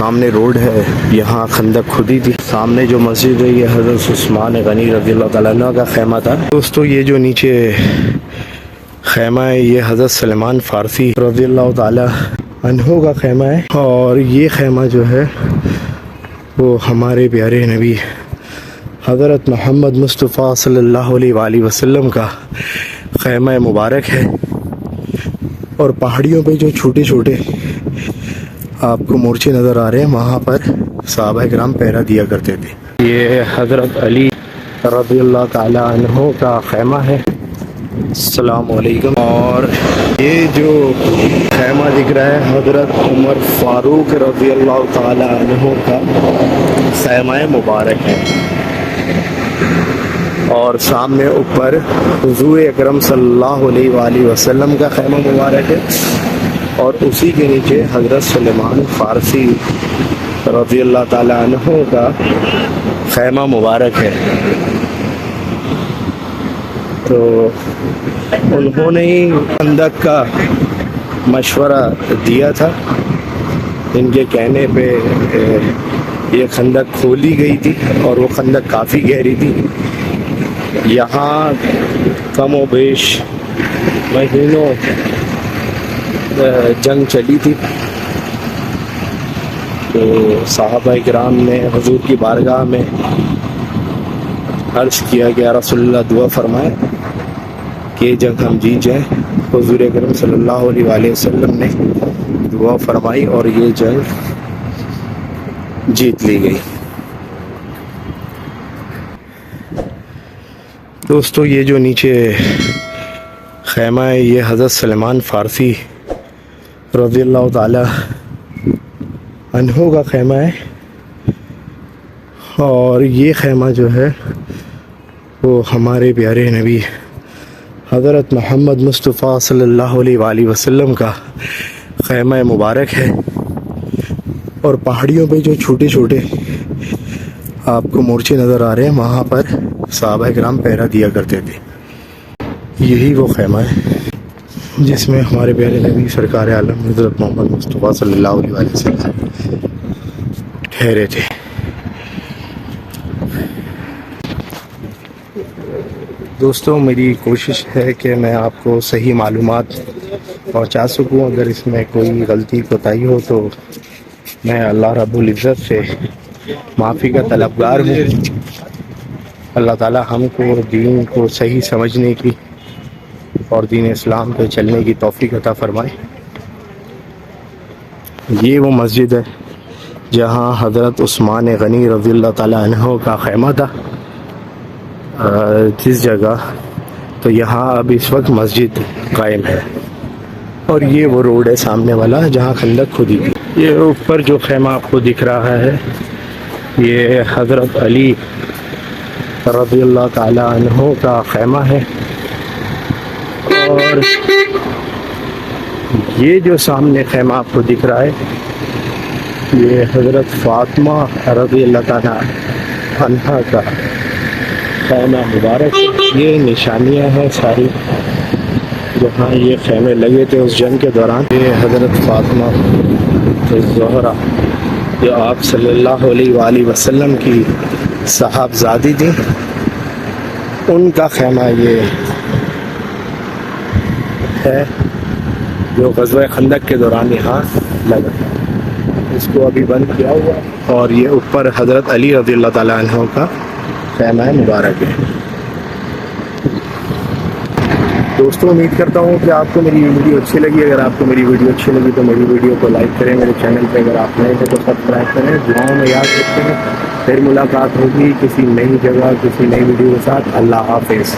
سامنے روڈ ہے، یہاں خندق کھدی تھی. سامنے جو مسجد ہے یہ حضرت عثمان غنی رضی اللہ تعالیٰ عنہ کا خیمہ تھا. دوستو یہ جو نیچے خیمہ ہے یہ حضرت سلمان فارسی رضی اللہ تعالیٰ عنہ کا خیمہ ہے، اور یہ خیمہ جو ہے وہ ہمارے پیارے نبی حضرت محمد مصطفیٰ صلی اللہ علیہ وآلہ وسلم کا خیمہ مبارک ہے. اور پہاڑیوں پہ جو چھوٹے چھوٹے آپ کو مورچے نظر آ رہے ہیں وہاں پر صحابہ کرام پہرا دیا کرتے تھے. یہ حضرت علی رضی اللہ تعالیٰ عنہ کا خیمہ ہے. السلام علیکم. اور یہ جو خیمہ دکھ رہا ہے حضرت عمر فاروق رضی اللہ تعالیٰ عنہ کا خیمہ مبارک ہے. اور سامنے اوپر حضور اکرم صلی اللہ علیہ وآلہ وسلم کا خیمہ مبارک ہے، اور اسی کے نیچے حضرت سلمان فارسی رضی اللہ تعالیٰ عنہ کا خیمہ مبارک ہے. تو انہوں نے ہی خندق کا مشورہ دیا تھا. ان کے کہنے پہ یہ خندق کھولی گئی تھی، اور وہ خندق کافی گہری تھی. یہاں کم و بیش مہینوں جنگ چلی تھی. تو صحابہ کرام نے حضور کی بارگاہ میں عرض کیا کہ یا رسول اللہ دعا فرمائے کہ یہ جنگ ہم جیت جائیں. حضور اکرم صلی اللہ علیہ وآلہ وسلم نے دعا فرمائی اور یہ جنگ جیت لی گئی. دوستو یہ جو نیچے خیمہ ہے یہ حضرت سلمان فارسی رضی اللہ تعالیٰ عنہ کا خیمہ ہے. اور یہ خیمہ جو ہے وہ ہمارے پیارے نبی حضرت محمد مصطفیٰ صلی اللہ علیہ وآلہ وسلم کا خیمہ مبارک ہے. اور پہاڑیوں پہ جو چھوٹے چھوٹے آپ کو مورچے نظر آ رہے ہیں وہاں پر صحابہ کرام پہرا دیا کرتے تھے. یہی وہ خیمہ ہے جس میں ہمارے پیارے نبی سرکار عالم حضرت محمد مصطفیٰ صلی اللہ علیہ وآلہ وسلم ٹھہرے تھے. دوستوں میری کوشش ہے کہ میں آپ کو صحیح معلومات پہنچا سکوں. اگر اس میں کوئی غلطی کوتاہی ہو تو میں اللہ رب العزت سے معافی کا طلبگار ہوں. اللہ تعالیٰ ہم کو دین کو صحیح سمجھنے کی اور دین اسلام پہ چلنے کی توفیق عطا فرمائے. یہ وہ مسجد ہے جہاں حضرت عثمان غنی رضی اللہ تعالیٰ عنہ کا خیمہ تھا جس جگہ. تو یہاں اب اس وقت مسجد قائم ہے. اور یہ وہ روڈ ہے سامنے والا جہاں خندق کھدی تھی. یہ اوپر جو خیمہ آپ کو دکھ رہا ہے یہ حضرت علی رضی اللہ تعالیٰ عنہ کا خیمہ ہے. اور یہ جو سامنے خیمہ آپ کو دکھ رہا ہے یہ حضرت فاطمہ رضی اللہ تعالیٰ عنہ کا خیمہ مبارک. یہ نشانیاں ہیں ساری جہاں یہ خیمے لگے تھے اس جنگ کے دوران. یہ حضرت فاطمہ الزہرا جو آپ صلی اللہ علیہ وآلہ وسلم کی صاحبزادی تھی، ان کا خیمہ یہ ہے جو غزوہ خندق کے دوران یہاں لگا. اس کو ابھی بند کیا ہوا. اور یہ اوپر حضرت علی رضی اللہ تعالیٰ عنہ کا خیمہ مبارک ہے. دوستوں امید کرتا ہوں کہ آپ کو میری ویڈیو اچھی لگی. اگر آپ کو میری ویڈیو اچھی لگی تو میری ویڈیو کو لائک کریں. میرے چینل پہ اگر آپ نئے ہیں تو سبسکرائب کریں. دعاؤں میں یاد رکھتے ہیں. پھر ملاقات ہوگی کسی نئی جگہ کسی نئی ویڈیو کے ساتھ. اللہ حافظ.